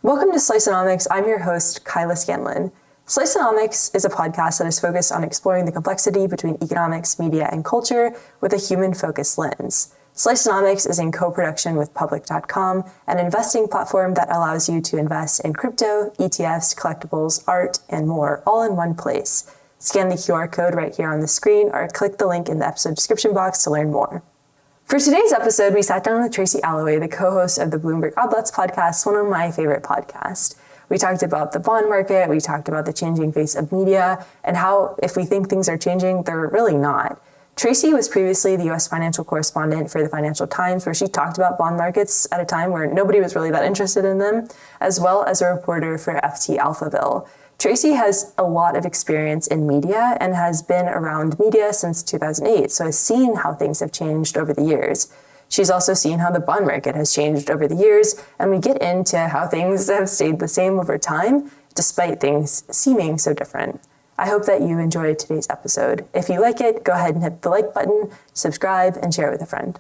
Welcome to Sliceonomics. I'm your host, Kyla Scanlon. Sliceonomics is a podcast that is focused on exploring the complexity between economics, media, and culture with a human-focused lens. Sliceonomics is in co-production with Public.com, an investing platform that allows you to invest in crypto, ETFs, collectibles, art, and more, all in one place. Scan the QR code right here on the screen or click the link in the episode description box to learn more. For today's episode, we sat down with Tracy Alloway, the co-host of the Bloomberg Odlots podcast, one of my favorite podcasts. We talked about the bond market, we talked about the changing face of media, and how if we think things are changing, they're really not. Tracy was previously the U.S. financial correspondent for the Financial Times, where she talked about bond markets at a time where nobody was really that interested in them, as well as a reporter for FT Alphaville. Tracy has a lot of experience in media and has been around media since 2008, so has seen how things have changed over the years. She's also seen how the bond market has changed over the years, and we get into how things have stayed the same over time, despite things seeming so different. I hope that you enjoyed today's episode. If you like it, go ahead and hit the like button, subscribe, and share it with a friend.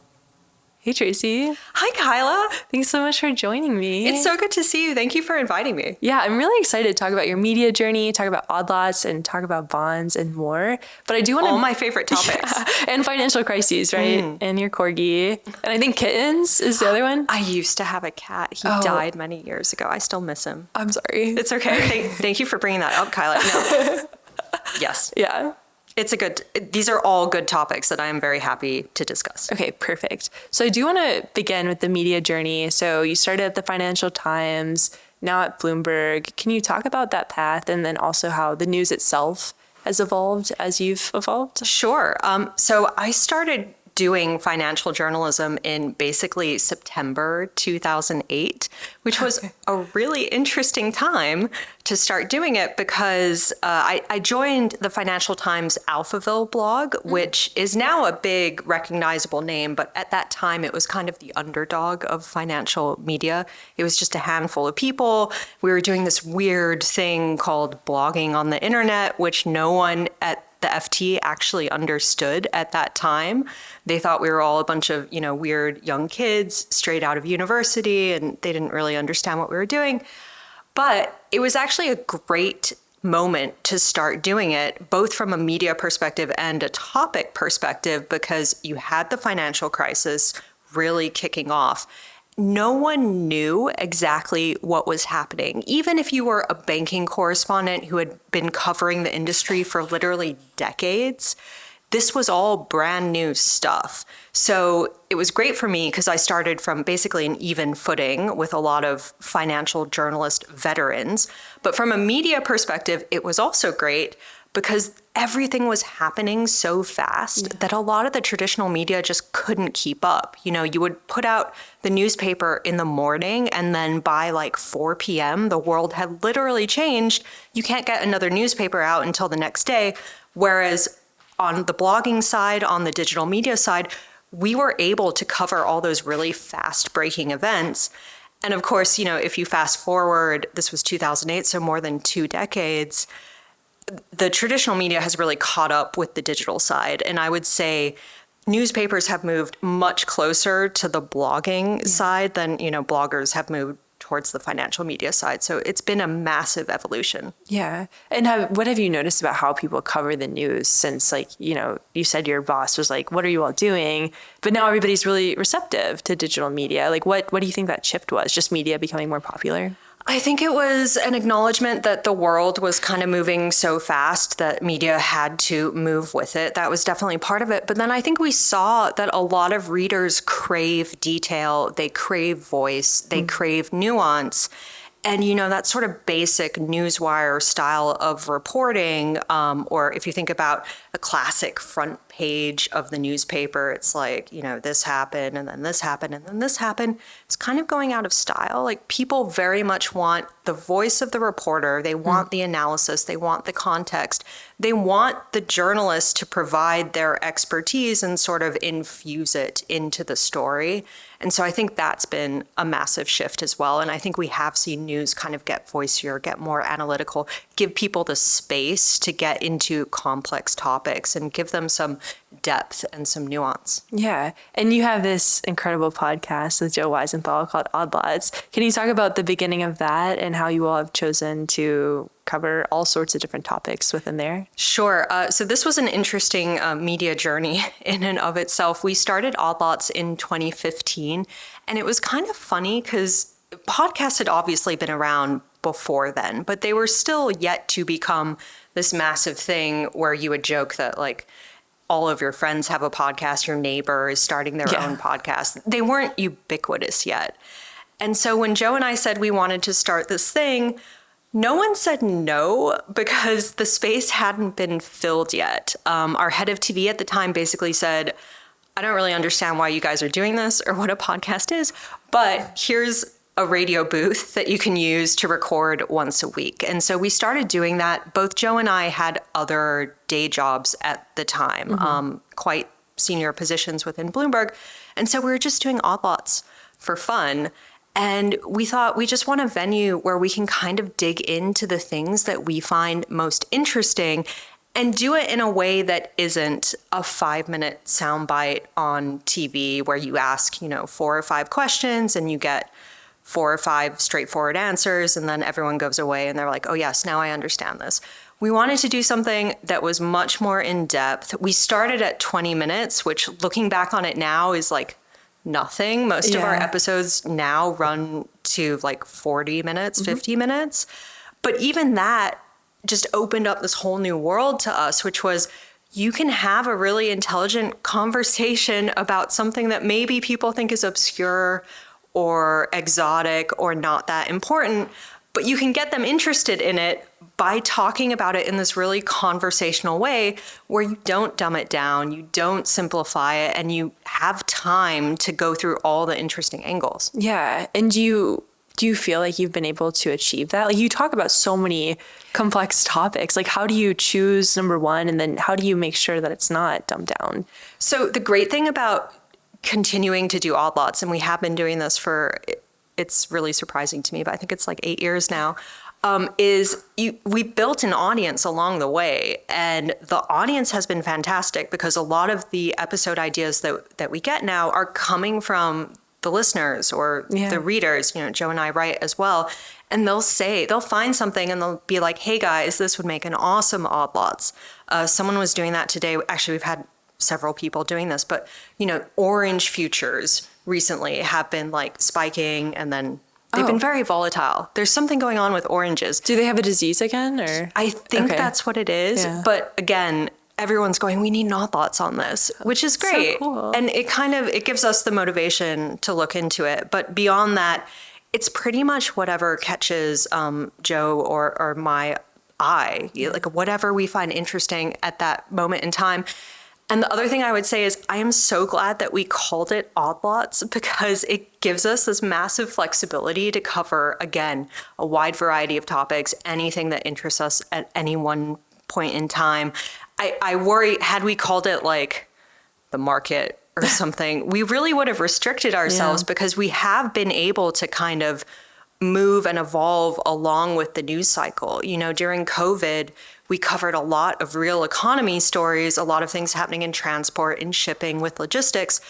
Hey, Tracy. Hi, Kyla. Thanks so much for joining me. It's so good to see you. Thank you for inviting me. Yeah, I'm really excited to talk about your media journey, talk about oddlots, and talk about bonds and more. But I do want to... All my favorite topics. Yeah, and financial crises, right? And your corgi. And I think kittens is the other one. I used to have a cat. He died many years ago. I still miss him. I'm sorry. It's okay. Thank you for bringing that up, Kyla. No. Yes. Yeah. These are all good topics that I am very happy to discuss. Okay, perfect. So I do want to begin with the media journey. So you started at the Financial Times, now at Bloomberg. Can you talk about that path and then also how the news itself has evolved as you've evolved? Sure. So I started doing financial journalism in basically September 2008, which was a really interesting time to start doing it because I joined the Financial Times Alphaville blog, which is now a big recognizable name, but at that time it was kind of the underdog of financial media. It was just a handful of people. We were doing this weird thing called blogging on the internet, which no one at the FT actually understood at that time. They thought we were all a bunch of, weird young kids straight out of university, and they didn't really understand what we were doing. But it was actually a great moment to start doing it, both from a media perspective and a topic perspective, because you had the financial crisis really kicking off. No one knew exactly what was happening. Even if you were a banking correspondent who had been covering the industry for literally decades, this was all brand new stuff. So it was great for me because I started from basically an even footing with a lot of financial journalist veterans. But from a media perspective, it was also great because everything was happening so fast that a lot of the traditional media just couldn't keep up. You would put out the newspaper in the morning, and then by like 4 p.m., the world had literally changed. You can't get another newspaper out until the next day. Whereas on the blogging side, on the digital media side, we were able to cover all those really fast breaking events. And of course, if you fast forward, this was 2008, so more than 2 decades, the traditional media has really caught up with the digital side. And I would say newspapers have moved much closer to the blogging side than, bloggers have moved towards the financial media side. So it's been a massive evolution. Yeah. And what have you noticed about how people cover the news since, you said your boss was like, what are you all doing? But now everybody's really receptive to digital media. Like, what do you think that shift was? Just media becoming more popular? I think it was an acknowledgement that the world was kind of moving so fast that media had to move with it. That was definitely part of it. But then I think we saw that a lot of readers crave detail, they crave voice, they crave nuance. And, that sort of basic newswire style of reporting, or if you think about a classic front page of the newspaper, it's like, this happened and then this happened and then this happened. It's kind of going out of style. Like, people very much want the voice of the reporter. They want the analysis. They want the context. They want the journalist to provide their expertise and sort of infuse it into the story. And so I think that's been a massive shift as well. And I think we have seen news kind of get voicier, get more analytical, give people the space to get into complex topics and give them some depth and some nuance. Yeah. And you have this incredible podcast with Joe Weisenthal called Odd Lots. Can you talk about the beginning of that and how you all have chosen to cover all sorts of different topics within there? Sure. So this was an interesting media journey in and of itself. We started Odd Lots in 2015, and it was kind of funny because podcasts had obviously been around before then, but they were still yet to become this massive thing where you would joke that like all of your friends have a podcast, your neighbor is starting their own podcast. They weren't ubiquitous yet. And so when Joe and I said we wanted to start this thing, no one said no because the space hadn't been filled yet. Our head of TV at the time basically said, I don't really understand why you guys are doing this or what a podcast is, but here's a radio booth that you can use to record once a week. And so we started doing that. Both Joe and I had other day jobs at the time, quite senior positions within Bloomberg. And so we were just doing Odd Lots for fun. And we thought we just want a venue where we can kind of dig into the things that we find most interesting and do it in a way that isn't a 5-minute soundbite on TV where you ask, 4 or 5 questions and you get 4 or 5 straightforward answers, and then everyone goes away and they're like, oh yes, now I understand this. We wanted to do something that was much more in depth. We started at 20 minutes, which looking back on it now is like nothing. Most of our episodes now run to like 40 minutes, 50 minutes. But even that just opened up this whole new world to us, which was you can have a really intelligent conversation about something that maybe people think is obscure or exotic or not that important, but you can get them interested in it by talking about it in this really conversational way where you don't dumb it down, you don't simplify it, and you have time to go through all the interesting angles. Yeah. And do you feel like you've been able to achieve that? Like you talk about so many complex topics. Like how do you choose number one, and then how do you make sure that it's not dumbed down? So the great thing about continuing to do Odd Lots, and we have been doing this for, it's really surprising to me, but I think it's like 8 years now, we built an audience along the way, and the audience has been fantastic because a lot of the episode ideas that we get now are coming from the listeners or the readers. Joe and I write as well, and they'll find something and they'll be like, hey guys, this would make an awesome Odd Lots. Someone was doing that today. Actually, we've had several people doing this, but orange futures recently have been like spiking, and then they've been very volatile. There's something going on with oranges. Do they have a disease again, or? I think that's what it is. Yeah. But again, everyone's going, we need Odd Lots on this, which is great. So cool. And it gives us the motivation to look into it. But beyond that, it's pretty much whatever catches Joe or my eye, like whatever we find interesting at that moment in time. And the other thing I would say is I am so glad that we called it Odd Lots because it gives us this massive flexibility to cover, again, a wide variety of topics, anything that interests us at any one point in time. I worry, had we called it like the market or something, we really would have restricted ourselves because we have been able to kind of move and evolve along with the news cycle. During COVID, we covered a lot of real economy stories, a lot of things happening in transport and shipping with logistics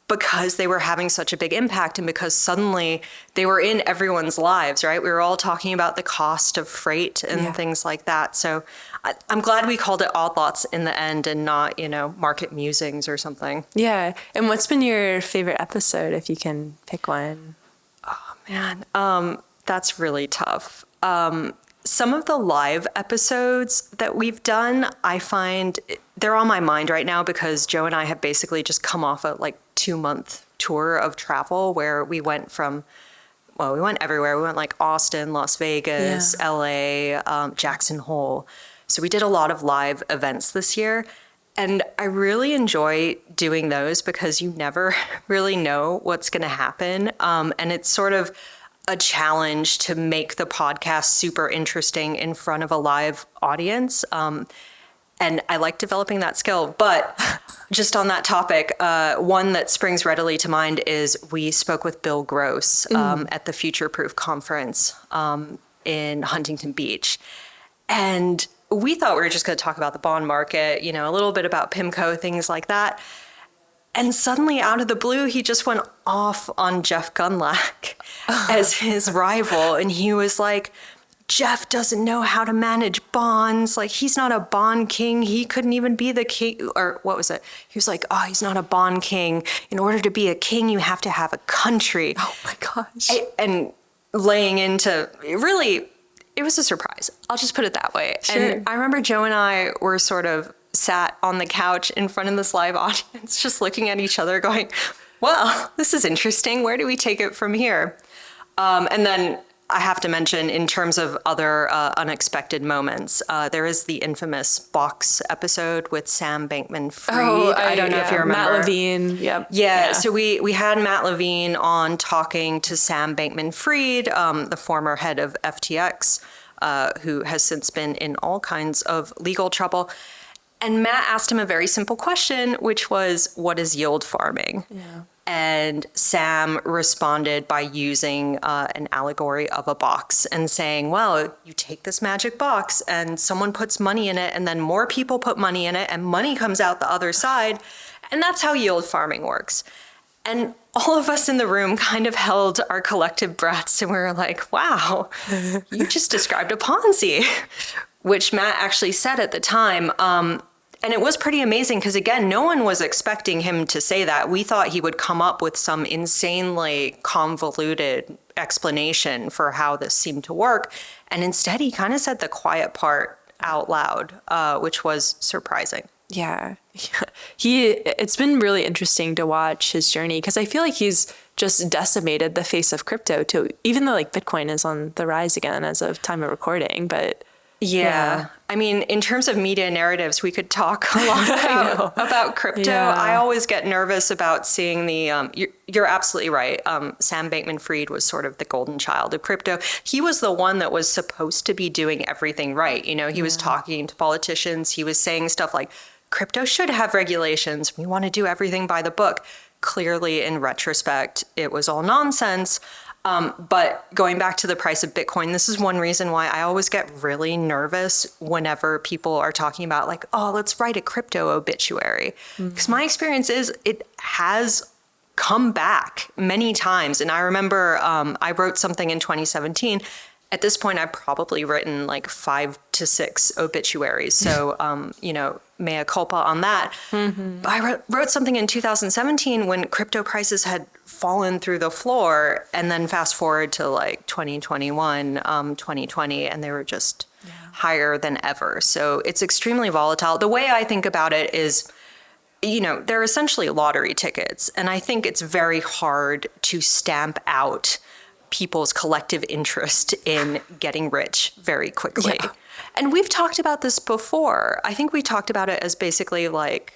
because they were having such a big impact and because suddenly they were in everyone's lives, right? We were all talking about the cost of freight and things like that. So I'm glad we called it Odd Lots in the end and not, market musings or something. Yeah. And what's been your favorite episode, if you can pick one? Oh, man. That's really tough. Some of the live episodes that we've done, I find they're on my mind right now because Joe and I have basically just come off a 2-month tour of travel where we went we went everywhere. We went like Austin, Las Vegas, LA, Jackson Hole. So we did a lot of live events this year. And I really enjoy doing those because you never really know what's going to happen. And it's sort of a challenge to make the podcast super interesting in front of a live audience. And I like developing that skill. But just on that topic, one that springs readily to mind is we spoke with Bill Gross at the Future Proof conference in Huntington Beach. And we thought we were just going to talk about the bond market, you know, a little bit about PIMCO, things like that. And suddenly, out of the blue, he just went off on Jeff Gundlach as his rival. And he was like, Jeff doesn't know how to manage bonds. Like, he's not a bond king. He couldn't even be the king. Or what was it? He was like, oh, he's not a bond king. In order to be a king, you have to have a country. Oh, my gosh. And laying into, really, it was a surprise. I'll just put it that way. Sure. And I remember Joe and I were sort of sat on the couch in front of this live audience, just looking at each other going, well, this is interesting. Where do we take it from here? And then I have to mention, in terms of other unexpected moments, there is the infamous box episode with Sam Bankman-Fried. Oh, I don't know if you remember. Matt Levine. Yep. Yeah, so we had Matt Levine on talking to Sam Bankman-Fried, the former head of FTX, who has since been in all kinds of legal trouble. And Matt asked him a very simple question, which was, what is yield farming? Yeah. And Sam responded by using an allegory of a box and saying, well, you take this magic box and someone puts money in it, and then more people put money in it, and money comes out the other side. And that's how yield farming works. And all of us in the room kind of held our collective breaths, and we were like, wow, you just described a Ponzi, which Matt actually said at the time. And it was pretty amazing because, again, no one was expecting him to say that. We thought he would come up with some insanely convoluted explanation for how this seemed to work. And instead, he kind of said the quiet part out loud, which was surprising. Yeah. It's been really interesting to watch his journey because I feel like he's just decimated the face of crypto too, even though like Bitcoin is on the rise again as of time of recording. But yeah. I mean, in terms of media narratives, we could talk a lot about crypto. Yeah. I always get nervous about seeing the, you're absolutely right. Sam Bankman-Fried was sort of the golden child of crypto. He was the one that was supposed to be doing everything right. You know, he was talking to politicians. He was saying stuff like, crypto should have regulations. We want to do everything by the book. Clearly, in retrospect, it was all nonsense. But going back to the price of Bitcoin, this is one reason why I always get really nervous whenever people are talking about like, oh, let's write a crypto obituary. Because my experience is it has come back many times. And I remember I wrote something in 2017. At this point, I've probably written like 5 to 6 obituaries. So, you know, mea culpa on that. But I wrote something in 2017 when crypto prices had fallen through the floor, and then fast forward to like 2021, 2020, and they were just higher than ever. So it's extremely volatile. The way I think about it is, you know, they're essentially lottery tickets. And I think it's very hard to stamp out people's collective interest in getting rich very quickly. Yeah. And we've talked about this before. I think we talked about it as basically like,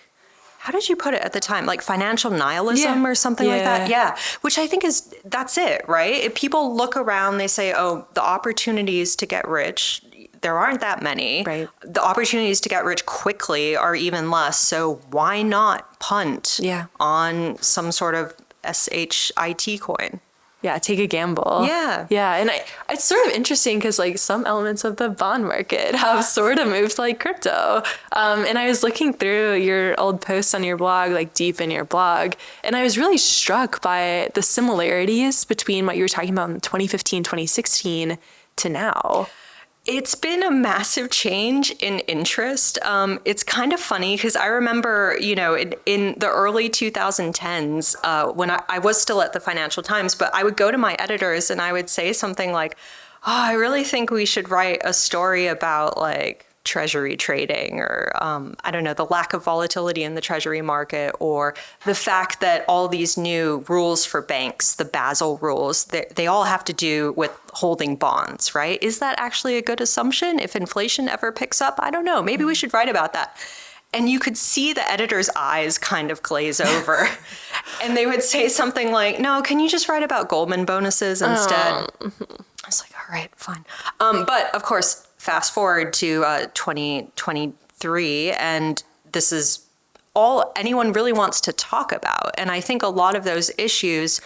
how did you put it at the time? Like financial nihilism or something like that? Yeah. Which I think that's it, right? If people look around, they say, oh, the opportunities to get rich, there aren't that many. Right. The opportunities to get rich quickly are even less. So why not punt on some sort of SHIT coin? Yeah, take a gamble. Yeah. Yeah, and it's sort of interesting because like some elements of the bond market have sort of moved like crypto. And I was looking through your old posts on your blog, like deep in your blog, and I was really struck by the similarities between what you were talking about in 2015, 2016 to now. It's been a massive change in interest. It's kind of funny because I remember, you know, in the early 2010s, when I was still at the Financial Times, but I would go to my editors and I would say something like, oh, I really think we should write a story about like treasury trading or, I don't know, the lack of volatility in the treasury market, or the fact that all these new rules for banks, the Basel rules, they all have to do with holding bonds, right? Is that actually a good assumption if inflation ever picks up? I don't know. Maybe we should write about that. And you could see the editor's eyes kind of glaze over. And they would say something like, no, can you just write about Goldman bonuses instead? I was like, all right, fine. But of course, fast forward to 2023, and this is all anyone really wants to talk about. And I think a lot of those issues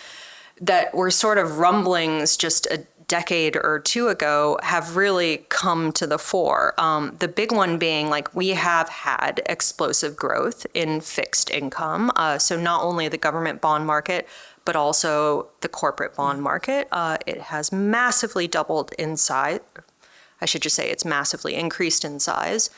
that were sort of rumblings just a decade or two ago have really come to the fore. The big one being like we have had explosive growth in fixed income. So not only the government bond market, but also the corporate bond market. It has massively doubled in size. I should just say it's massively increased in size.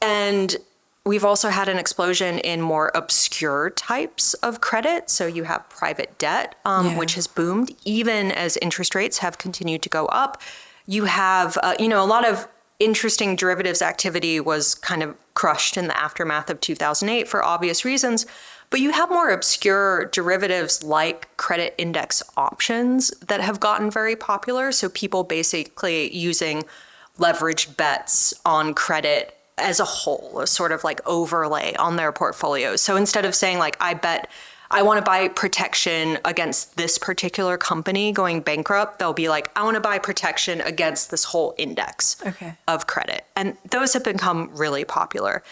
And we've also had an explosion in more obscure types of credit. So you have private debt, which has boomed even as interest rates have continued to go up. You have, a lot of interesting derivatives activity was kind of crushed in the aftermath of 2008 for obvious reasons. But you have more obscure derivatives like credit index options that have gotten very popular. So people basically using leveraged bets on credit as a whole, a sort of like overlay on their portfolios. So instead of saying like, I want to buy protection against this particular company going bankrupt, they'll be like, I want to buy protection against this whole index of credit. And those have become really popular.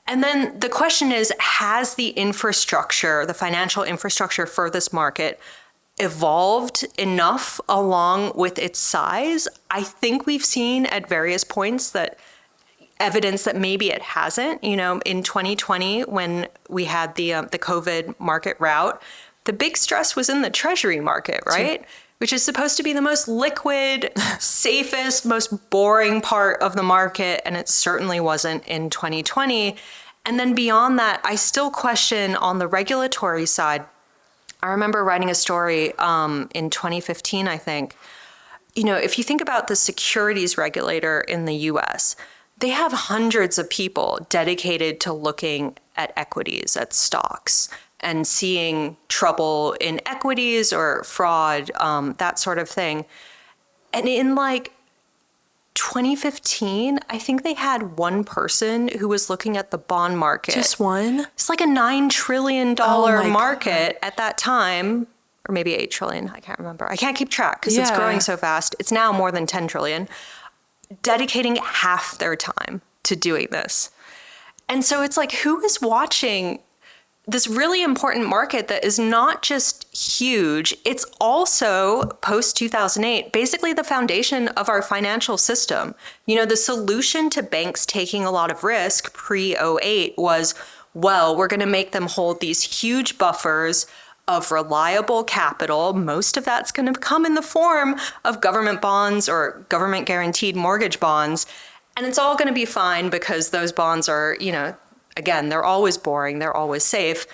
And then the question is, has the infrastructure, the financial infrastructure for this market evolved enough along with its size? I think we've seen at various points that evidence that maybe it hasn't. In 2020, when we had the COVID market rout, the big stress was in the treasury market, right? Sure. Which is supposed to be the most liquid, safest, most boring part of the market. And it certainly wasn't in 2020. And then beyond that, I still question on the regulatory side. I remember writing a story in 2015, I think. If you think about the securities regulator in the US, they have hundreds of people dedicated to looking at equities, at stocks, and seeing trouble in equities or fraud, that sort of thing. And in 2015, I think they had one person who was looking at the bond market. Just one? It's like a $9 trillion market at that time, or maybe 8 trillion. I can't remember. I can't keep track because it's growing so fast. It's now more than 10 trillion. Dedicating half their time to doing this. And so it's like, who is watching this really important market that is not just huge, it's also post 2008, basically the foundation of our financial system. The solution to banks taking a lot of risk pre 08 was, well, we're going to make them hold these huge buffers of reliable capital. Most of that's going to come in the form of government bonds or government guaranteed mortgage bonds. And it's all going to be fine because those bonds are, again, they're always boring, they're always safe.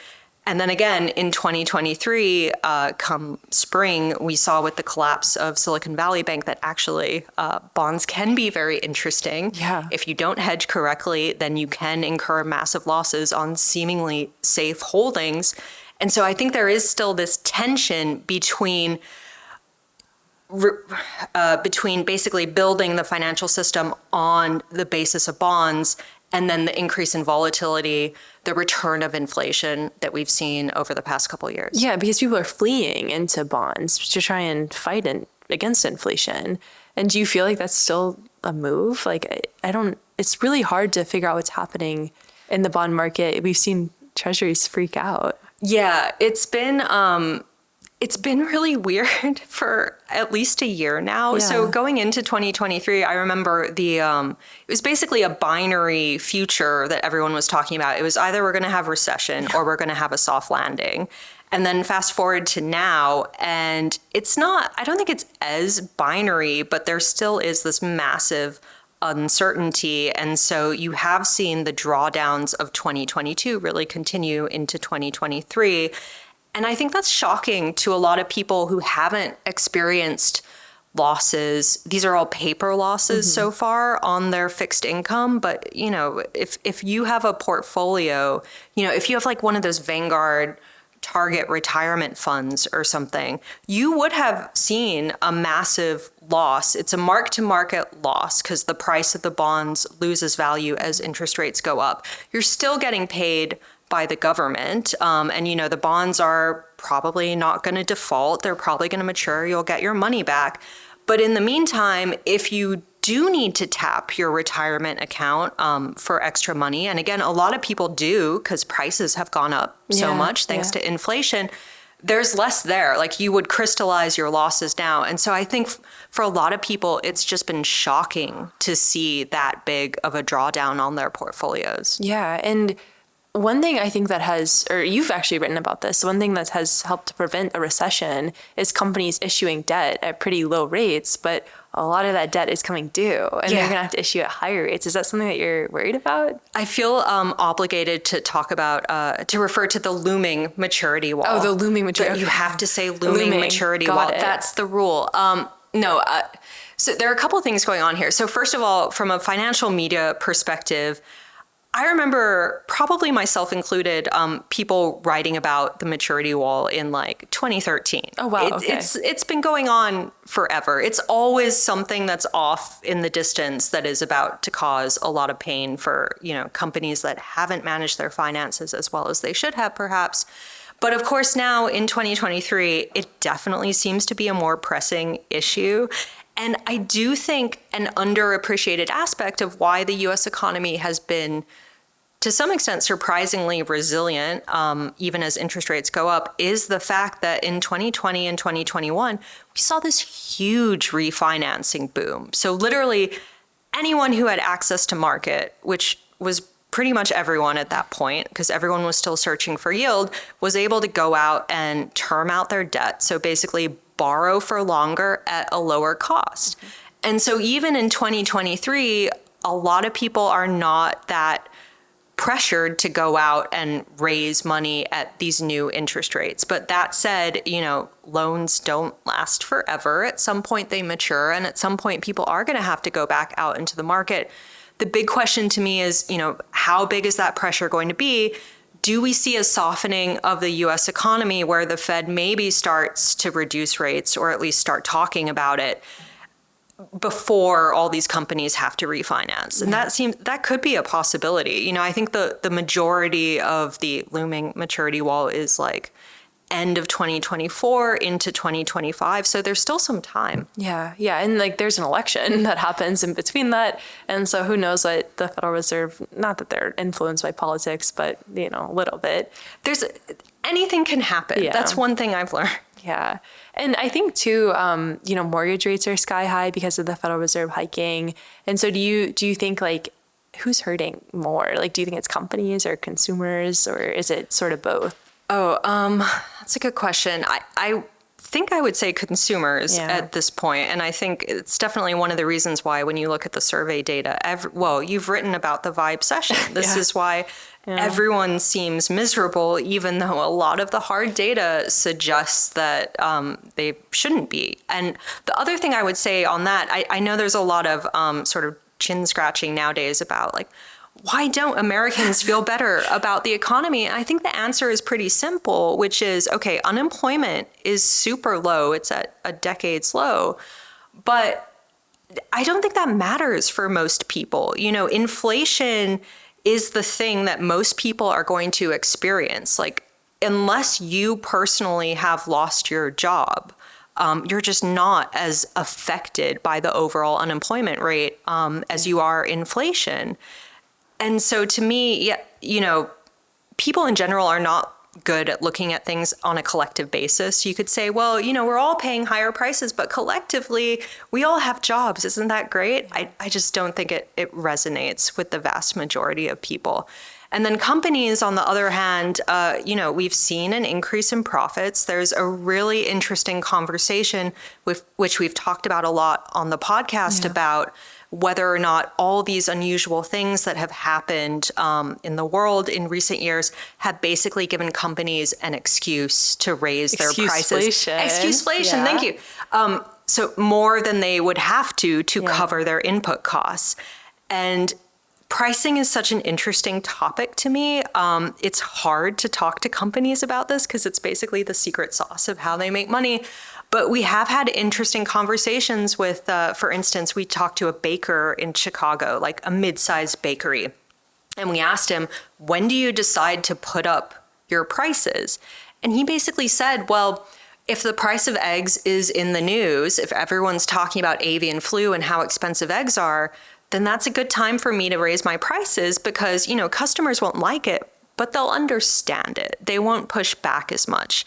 And then again, in 2023, come spring, we saw with the collapse of Silicon Valley Bank that actually bonds can be very interesting. Yeah. If you don't hedge correctly, then you can incur massive losses on seemingly safe holdings. And so I think there is still this tension between basically building the financial system on the basis of bonds and then the increase in volatility, the return of inflation that we've seen over the past couple of years. Yeah, because people are fleeing into bonds to try and fight against inflation. And do you feel like that's still a move? It's really hard to figure out what's happening in the bond market. We've seen treasuries freak out. Yeah, it's been really weird for at least a year now. Yeah. So going into 2023, I remember it was basically a binary future that everyone was talking about. It was either we're going to have recession or we're going to have a soft landing. And then fast forward to now, and I don't think it's as binary, but there still is this massive uncertainty. And so you have seen the drawdowns of 2022 really continue into 2023. And I think that's shocking to a lot of people who haven't experienced losses. These are all paper losses so far on their fixed income. But, if you have a portfolio, if you have like one of those Vanguard target retirement funds or something, you would have seen a massive loss. It's a mark-to-market loss because the price of the bonds loses value as interest rates go up. You're still getting paid by the government. And the bonds are probably not going to default. They're probably going to mature. You'll get your money back. But in the meantime, if you do need to tap your retirement account for extra money, and again, a lot of people do because prices have gone up so much thanks to inflation, there's less there. Like you would crystallize your losses now. And so I think for a lot of people, it's just been shocking to see that big of a drawdown on their portfolios. Yeah. And one thing I think that has, or you've actually written about this, one thing that has helped to prevent a recession is companies issuing debt at pretty low rates, but a lot of that debt is coming due and they're going to have to issue at higher rates. Is that something that you're worried about? I feel obligated to talk about, to refer to the looming maturity wall. Oh, the looming maturity. You have to say looming maturity wall. That's the rule. So there are a couple of things going on here. So first of all, from a financial media perspective, I remember, probably myself included, people writing about the maturity wall in like 2013. Oh, wow. It's been going on forever. It's always something that's off in the distance that is about to cause a lot of pain for, companies that haven't managed their finances as well as they should have, perhaps. But of course, now in 2023, it definitely seems to be a more pressing issue. And I do think an underappreciated aspect of why the U.S. economy has been, to some extent, surprisingly resilient, even as interest rates go up, is the fact that in 2020 and 2021, we saw this huge refinancing boom. So literally anyone who had access to market, which was pretty much everyone at that point, because everyone was still searching for yield, was able to go out and term out their debt. So basically borrow for longer at a lower cost. And so even in 2023, a lot of people are not that pressured to go out and raise money at these new interest rates. But that said, loans don't last forever. At some point they mature, and at some point people are going to have to go back out into the market. The big question to me is, how big is that pressure going to be? Do we see a softening of the U.S. economy where the Fed maybe starts to reduce rates, or at least start talking about it, before all these companies have to refinance? And that could be a possibility. I think the majority of the looming maturity wall is like end of 2024 into 2025. So there's still some time. Yeah. And like there's an election that happens in between that. And so who knows what the Federal Reserve, not that they're influenced by politics, but, a little bit. Anything can happen. Yeah. That's one thing I've learned. Yeah. And I think too, mortgage rates are sky high because of the Federal Reserve hiking. And so do you think like who's hurting more? Like, do you think it's companies or consumers, or is it sort of both? Oh, that's a good question. I think I would say consumers at this point. And I think it's definitely one of the reasons why when you look at the survey data, you've written about the vibe session. This is why everyone seems miserable, even though a lot of the hard data suggests that they shouldn't be. And the other thing I would say on that, I know there's a lot of sort of chin scratching nowadays about like, why don't Americans feel better about the economy? And I think the answer is pretty simple, which is, okay, unemployment is super low. It's at a decade's low. But I don't think that matters for most people. Inflation is the thing that most people are going to experience. Like, unless you personally have lost your job, you're just not as affected by the overall unemployment rate as you are inflation. And so to me, people in general are not good at looking at things on a collective basis. You could say, well, we're all paying higher prices, but collectively we all have jobs. Isn't that great? I just don't think it resonates with the vast majority of people. And then companies, on the other hand, we've seen an increase in profits. There's a really interesting conversation with which we've talked about a lot on the podcast about whether or not all these unusual things that have happened in the world in recent years have basically given companies an excuse to raise their prices. Excuseflation, thank you. So more than they would have to cover their input costs. And pricing is such an interesting topic to me. It's hard to talk to companies about this because it's basically the secret sauce of how they make money. But we have had interesting conversations with, for instance, we talked to a baker in Chicago, like a mid-sized bakery. And we asked him, when do you decide to put up your prices? And he basically said, well, if the price of eggs is in the news, if everyone's talking about avian flu and how expensive eggs are, then that's a good time for me to raise my prices because, customers won't like it, but they'll understand it. They won't push back as much.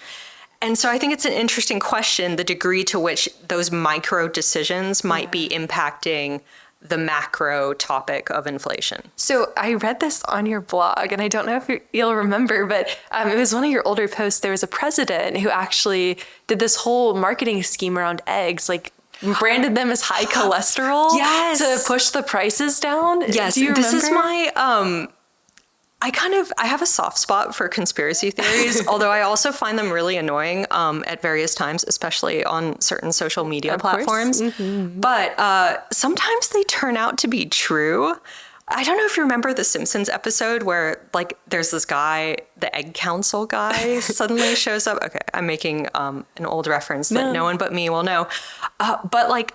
And so I think it's an interesting question, the degree to which those micro decisions might be impacting the macro topic of inflation. So I read this on your blog, and I don't know if you'll remember, but it was one of your older posts. There was a president who actually did this whole marketing scheme around eggs, like branded them as high cholesterol to push the prices down. Yes, Do you remember? this is my... I have a soft spot for conspiracy theories, although I also find them really annoying at various times, especially on certain social media platforms. But sometimes they turn out to be true. I don't know if you remember the Simpsons episode where like there's this guy, the Egg Council guy suddenly shows up. Okay, I'm making an old reference that no one but me will know. But like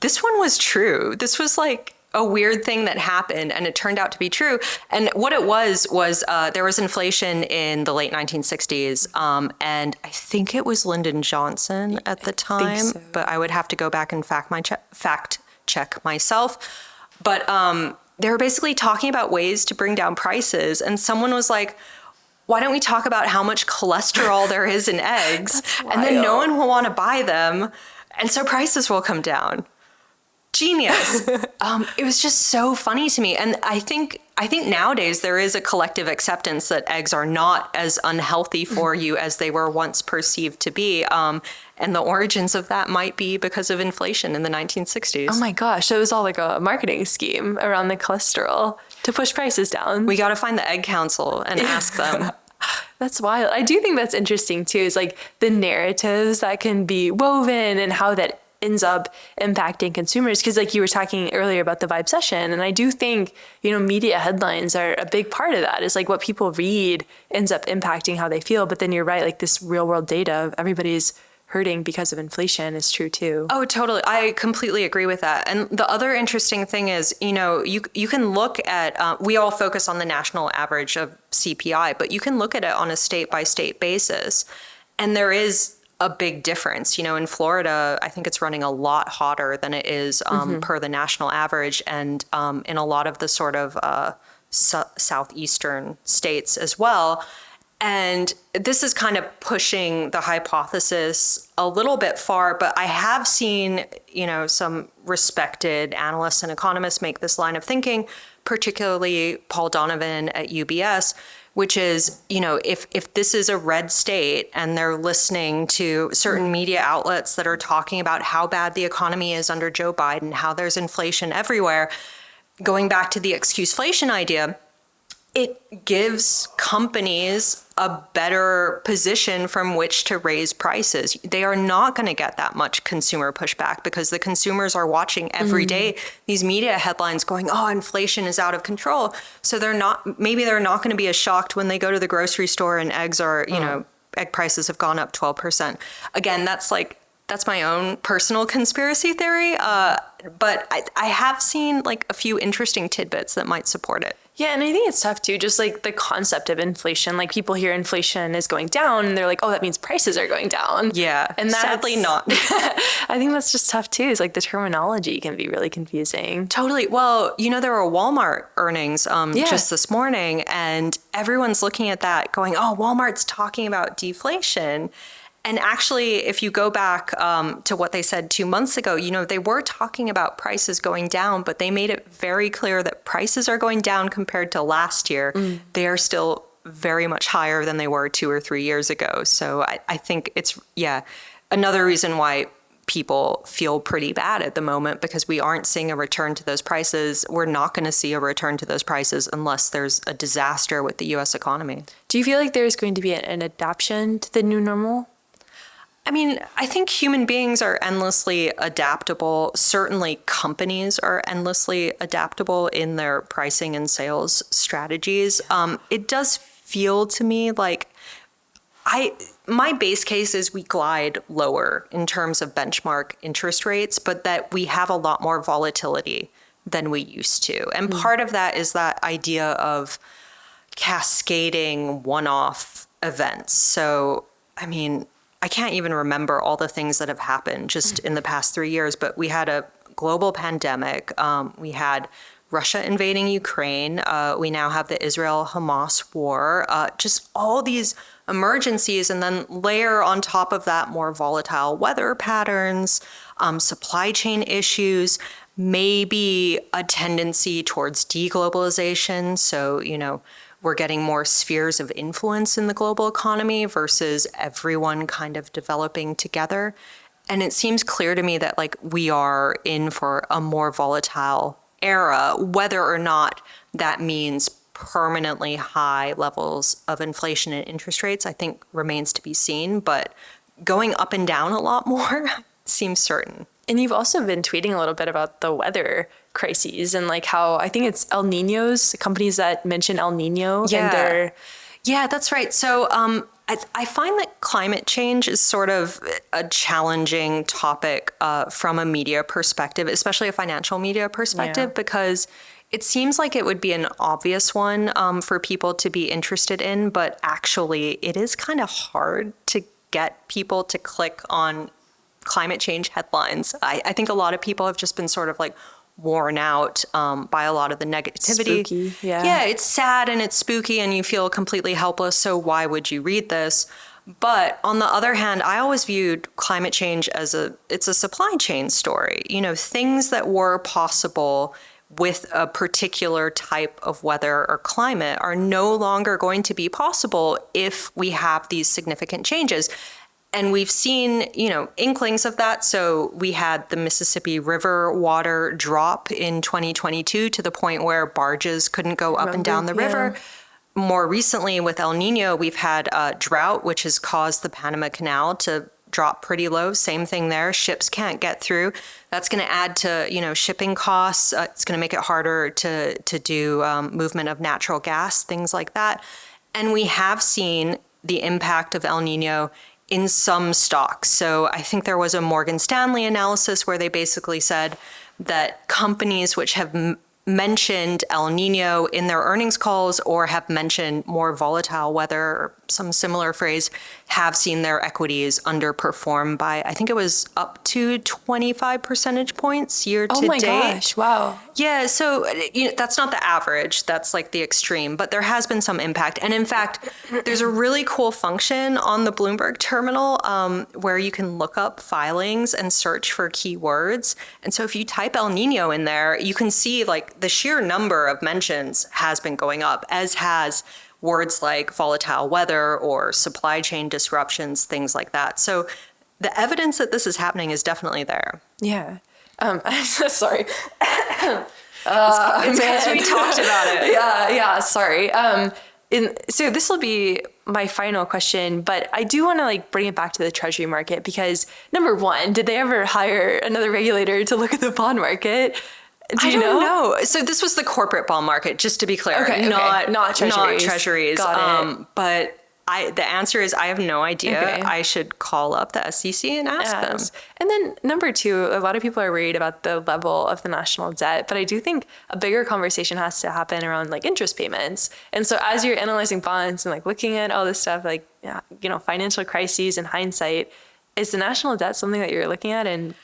this one was true. This was like a weird thing that happened, and it turned out to be true. And what it was there was inflation in the late 1960s, and I think it was Lyndon Johnson at the time, but I would have to go back and fact check myself. But they were basically talking about ways to bring down prices, and someone was like, why don't we talk about how much cholesterol there is in eggs, and then no one will want to buy them, and so prices will come down. Genius. It was just so funny to me. And I think nowadays there is a collective acceptance that eggs are not as unhealthy for you as they were once perceived to be. And the origins of that might be because of inflation in the 1960s. Oh my gosh, so it was all like a marketing scheme around the cholesterol to push prices down. We got to find the Egg Council and ask them. That's wild. I do think that's interesting too, is like the narratives that can be woven and how that ends up impacting consumers. Because like you were talking earlier about the vibe session, and I do think, media headlines are a big part of that. Is like what people read ends up impacting how they feel. But then you're right, like this real world data of everybody's hurting because of inflation is true too. Oh, totally. I completely agree with that. And the other interesting thing is, you can look at, we all focus on the national average of CPI, but you can look at it on a state by state basis. And there is a big difference. In Florida, I think it's running a lot hotter than it is per the national average, and in a lot of the sort of southeastern states as well. And this is kind of pushing the hypothesis a little bit far, but I have seen, some respected analysts and economists make this line of thinking, particularly Paul Donovan at UBS, which is, if this is a red state and they're listening to certain media outlets that are talking about how bad the economy is under Joe Biden, how there's inflation everywhere, going back to the excuseflation idea, it gives companies a better position from which to raise prices. They are not going to get that much consumer pushback because the consumers are watching every day these media headlines going, oh, inflation is out of control. So they're not going to be as shocked when they go to the grocery store and eggs are, egg prices have gone up 12%. Again, that's my own personal conspiracy theory. But I have seen like a few interesting tidbits that might support it. Yeah, and I think it's tough too, just like the concept of inflation. Like people hear inflation is going down and they're like, oh, that means prices are going down. Yeah, and sadly not. I think that's just tough too. Is like the terminology can be really confusing. Totally. Well, there were Walmart earnings just this morning, and everyone's looking at that going, oh, Walmart's talking about deflation. And actually, if you go back to what they said 2 months ago, they were talking about prices going down, but they made it very clear that prices are going down compared to last year. They are still very much higher than they were 2 or 3 years ago. So I think it's, another reason why people feel pretty bad at the moment, because we aren't seeing a return to those prices. We're not going to see a return to those prices unless there's a disaster with the U.S. economy. Do you feel like there's going to be an adaptation to the new normal? I mean, I think human beings are endlessly adaptable. Certainly companies are endlessly adaptable in their pricing and sales strategies. It does feel to me like my base case is we glide lower in terms of benchmark interest rates, but that we have a lot more volatility than we used to. And part of that is that idea of cascading one-off events. So, I mean, I can't even remember all the things that have happened just in the past 3 years, but we had a global pandemic. We had Russia invading Ukraine. We now have the Israel-Hamas war, just all these emergencies, and then layer on top of that more volatile weather patterns, supply chain issues, maybe a tendency towards deglobalization. So, we're getting more spheres of influence in the global economy versus everyone kind of developing together. And it seems clear to me that we are in for a more volatile era, whether or not that means permanently high levels of inflation and interest rates, I think remains to be seen. But going up and down a lot more seems certain. And you've also been tweeting a little bit about the weather crises and how I think it's El Niños, companies that mention El Niño. Yeah. Yeah, that's right. So I find that climate change is sort of a challenging topic from a media perspective, especially a financial media perspective, because it seems like it would be an obvious one for people to be interested in, but actually it is kind of hard to get people to click on climate change headlines. I think a lot of people have just been sort of worn out by a lot of the negativity. Spooky, yeah. Yeah, it's sad and it's spooky and you feel completely helpless. So why would you read this? But on the other hand, I always viewed climate change as it's a supply chain story. Things that were possible with a particular type of weather or climate are no longer going to be possible if we have these significant changes. And we've seen, inklings of that. So we had the Mississippi River water drop in 2022 to the point where barges couldn't go up and down the river. More recently with El Nino, we've had a drought, which has caused the Panama Canal to drop pretty low. Same thing there. Ships can't get through. That's going to add to, shipping costs. It's going to make it harder to do movement of natural gas, things like that. And we have seen the impact of El Nino in some stocks. So I think there was a Morgan Stanley analysis where they basically said that companies which have mentioned El Nino in their earnings calls or have mentioned more volatile weather or some similar phrase have seen their equities underperform by, I think it was up to 25 percentage points year to date. Oh my gosh, wow. Yeah, so that's not the average, that's the extreme, but there has been some impact. And in fact, there's a really cool function on the Bloomberg terminal where you can look up filings and search for keywords. And so if you type El Nino in there, you can see the sheer number of mentions has been going up, as has words like volatile weather or supply chain disruptions, things like that. So the evidence that this is happening is definitely there. Yeah. I'm so sorry. It's because we talked about it. Yeah, sorry. So this will be my final question, but I do want to bring it back to the Treasury market because number one, did they ever hire another regulator to look at the bond market? I don't know. So this was the corporate bond market, just to be clear, not treasuries. Not treasuries. Got it. But the answer is I have no idea. Okay. I should call up the SEC and ask them. And then number two, a lot of people are worried about the level of the national debt, but I do think a bigger conversation has to happen around interest payments. And so as you're analyzing bonds and looking at all this stuff, financial crises and hindsight, is the national debt something that you're looking at and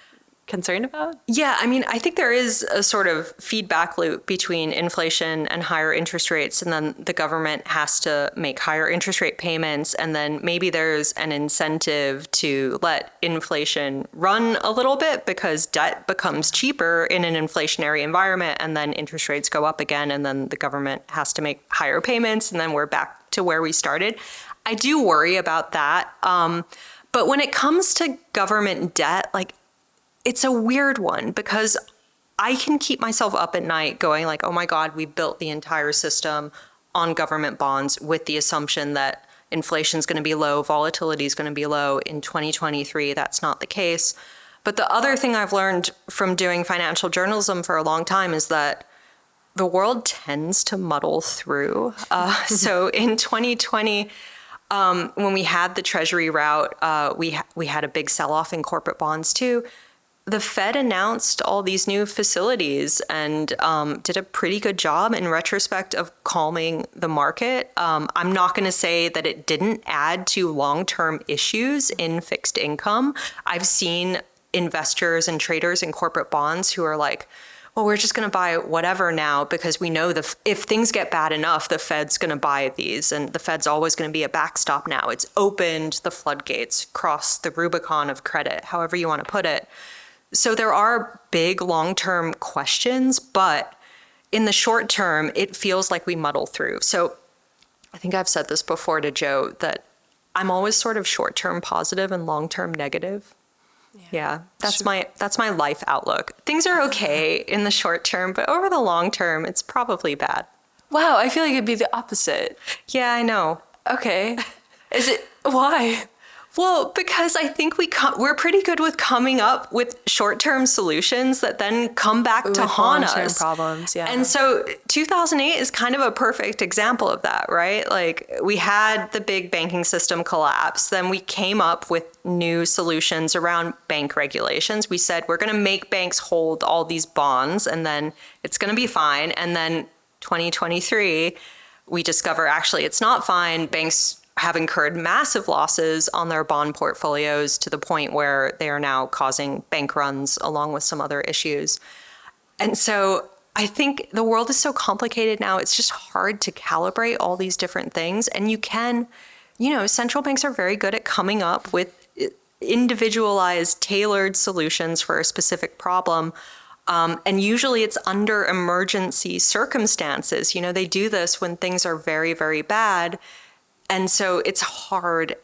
concerned about? Yeah, I think there is a sort of feedback loop between inflation and higher interest rates, and then the government has to make higher interest rate payments, and then maybe there's an incentive to let inflation run a little bit because debt becomes cheaper in an inflationary environment, and then interest rates go up again, and then the government has to make higher payments, and then we're back to where we started. I do worry about that. But when it comes to government debt, it's a weird one because I can keep myself up at night going oh my God, we built the entire system on government bonds with the assumption that inflation is going to be low, volatility is going to be low. In 2023, that's not the case. But the other thing I've learned from doing financial journalism for a long time is that the world tends to muddle through. So in 2020, when we had the Treasury rout, we had a big sell-off in corporate bonds too. The Fed announced all these new facilities and did a pretty good job in retrospect of calming the market. I'm not going to say that it didn't add to long-term issues in fixed income. I've seen investors and traders in corporate bonds who are well, we're just going to buy whatever now because we know if things get bad enough, the Fed's going to buy these, and the Fed's always going to be a backstop now. It's opened the floodgates, crossed the Rubicon of credit, however you want to put it. So there are big long-term questions, but in the short term, it feels like we muddle through. So I think I've said this before to Joe, that I'm always sort of short-term positive and long-term negative. Yeah, that's my life outlook. Things are okay in the short term, but over the long term, it's probably bad. Wow, I feel like it'd be the opposite. Yeah, I know. Okay. Is it, why? Well, because I think we're pretty good with coming up with short-term solutions that then come back to haunt us. Long-term problems, yeah. And so 2008 is kind of a perfect example of that, right? Like, we had the big banking system collapse. Then we came up with new solutions around bank regulations. We said, we're going to make banks hold all these bonds, and then it's going to be fine. And then 2023, we discover actually it's not fine. Banks have incurred massive losses on their bond portfolios to the point where they are now causing bank runs along with some other issues. And so I think the world is so complicated now, it's just hard to calibrate all these different things. And central banks are very good at coming up with individualized, tailored solutions for a specific problem. And usually it's under emergency circumstances. They do this when things are very, very bad. And so it's hard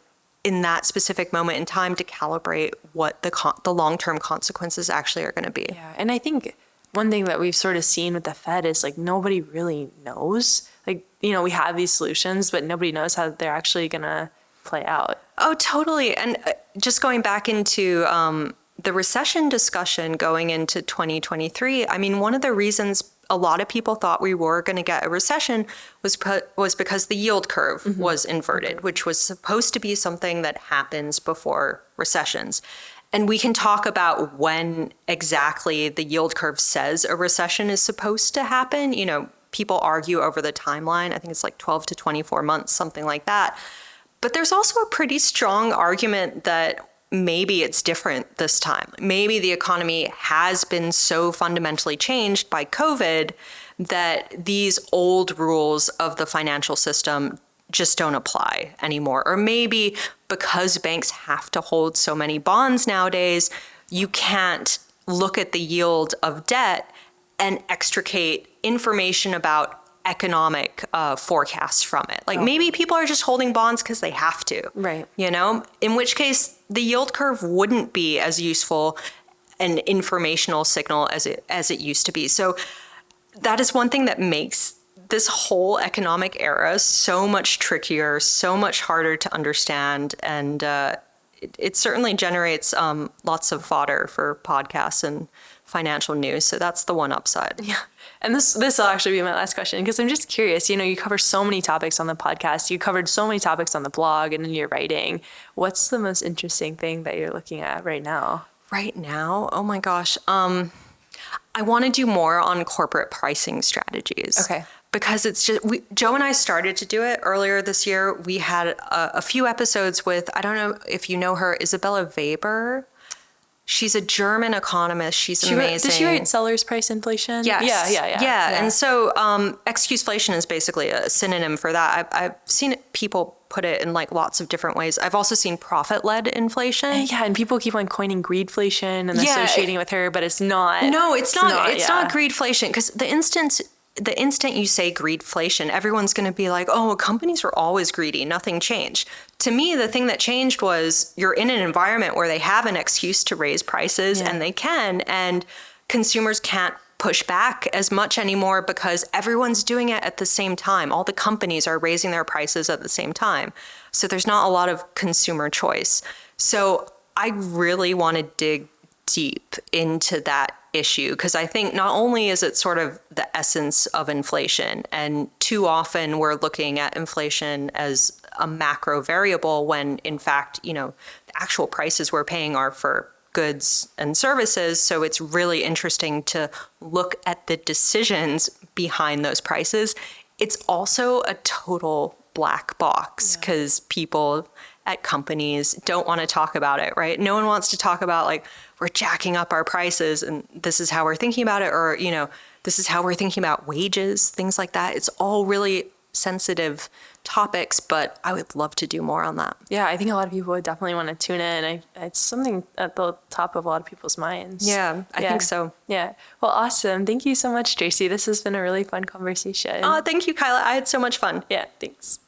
in that specific moment in time to calibrate what the long-term consequences actually are going to be. Yeah, and I think one thing that we've sort of seen with the Fed is like nobody really knows. Like, we have these solutions, but nobody knows how they're actually going to play out. Oh, totally. And just going back into the recession discussion going into 2023, I mean, one of the reasons a lot of people thought we were going to get a recession was because the yield curve was inverted, which was supposed to be something that happens before recessions. And we can talk about when exactly the yield curve says a recession is supposed to happen. People argue over the timeline. I think it's like 12 to 24 months, something like that. But there's also a pretty strong argument that maybe it's different this time. Maybe the economy has been so fundamentally changed by COVID that these old rules of the financial system just don't apply anymore. Or maybe because banks have to hold so many bonds nowadays, you can't look at the yield of debt and extricate information about economic forecasts from it. Like maybe people are just holding bonds because they have to. Right. In which case the yield curve wouldn't be as useful an informational signal as it used to be. So that is one thing that makes this whole economic era so much trickier, so much harder to understand, and it certainly generates lots of fodder for podcasts and financial news. So that's the one upside. Yeah. And this will actually be my last question, because I'm just curious, you cover so many topics on the podcast, you covered so many topics on the blog and in your writing. What's the most interesting thing that you're looking at right now? Right now? Oh my gosh. I want to do more on corporate pricing strategies. Okay. Because it's just, Joe and I started to do it earlier this year. We had a few episodes with, I don't know if you know her, Isabella Weber. She's a German economist. She's amazing. Did she write Seller's Price Inflation? Yes. Yeah. And so excuseflation is basically a synonym for that. I've seen people put it in like lots of different ways. I've also seen profit-led inflation. Yeah, and people keep on coining greedflation and associating it with her, but it's not. No, it's not greedflation, because the instant you say greedflation, everyone's going to be like, oh, companies were always greedy. Nothing changed. To me, the thing that changed was you're in an environment where they have an excuse to raise prices, and they can, and consumers can't push back as much anymore because everyone's doing it at the same time. All the companies are raising their prices at the same time. So there's not a lot of consumer choice. So I really want to dig deep into that issue, because I think not only is it sort of the essence of inflation, and too often we're looking at inflation as a macro variable when in fact, the actual prices we're paying are for goods and services. So it's really interesting to look at the decisions behind those prices. It's also a total black box because people at companies don't want to talk about it, right? No one wants to talk about like, we're jacking up our prices and this is how we're thinking about it, or, this is how we're thinking about wages, things like that. It's all really sensitive topics, but I would love to do more on that. Yeah, I think a lot of people would definitely want to tune in. It's something at the top of a lot of people's minds. Yeah, I think so. Yeah. Well, awesome. Thank you so much, Tracy. This has been a really fun conversation. Oh, thank you, Kyla. I had so much fun. Yeah, thanks.